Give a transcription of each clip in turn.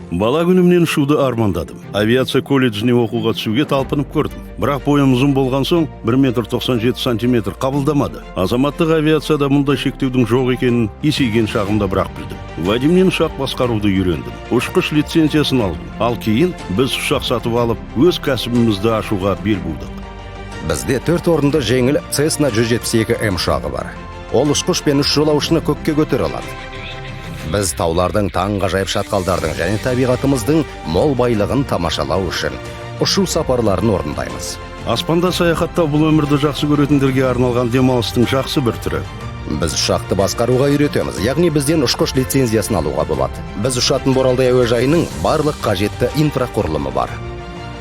Бала күнімнен ұшуды армандадым. Авиация колледжіне оқуға түсуге талпынып көрдім. Бірақ бойым ұзын болған соң 1,97 сантиметр қабылдамады. Азаматтық авиацияда мұндай шектеудің жоқ екенін есейген шағымда бірақ білдім. Вадимнен ұшақ басқаруды үйрендім. Ұшқыш лицензиясын алдым. Ал кейін біз ұшақ сатып алып, өз кәсібімізді ашуға бел будық. Бізде 4 орынды жеңіл Cessna 172M ұшағы бар. Ол ұшқыш пен 3 жолаушыны көкке көтере алады. Біз таулардың, таңғажайып шатқалдардың және табиғатымыздың мол байлығын тамашалау үшін ұшу сапарларын орындаймыз. Аспанда саяхаттау бұл өмірді жақсы көретіндерге арналған демалыстың жақсы бір түрі. Біз ұшақты басқаруға үйретеміз, яғни бізден ұшқыш лицензиясын алуға болады. Біз ұшатын Боралдай әуежайының барлық қажетті инфрақұрылымы бар.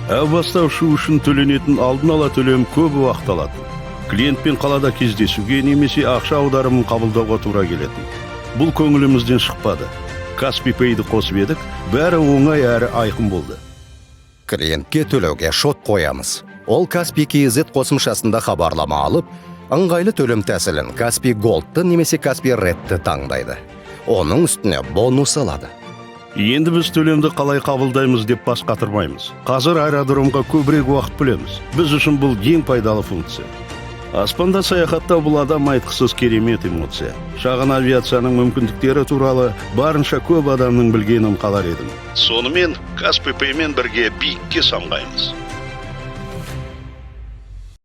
Әу баста ұшу үшін төленетін алдын ала төлем көп уақыт алады. Клиентпен қалада кездесуге немесе ақша аударымын қабылдауға тура келетін. Бұл көңілімізден шықпады. Каспи Пейді қосып едік, бәрі оңай әрі айқын болды. Клиентке төлеуге шот қоямыз. Ол Каспи KZ қосымшасында хабарлама алып, ыңғайлы төлем тәсілін Каспи Gold'ты немесе Каспи Red'ті таңдайды. Оның үстіне бонус алады. Енді біз төлемді қалай қабылдаймыз деп бас қатырмаймыз. Қазір аэродромға көбірек уақыт бөлеміз. Біз үшін бұл ең пайдалы функция. Аспанда саяхаттау бұл адам айтқысыз керемет эмоция. Шағын авиацияның мүмкіндіктері туралы барынша көп адамның білгенін қалар едім. Сонымен Каспи Пеймен бірге биікке самғаймыз.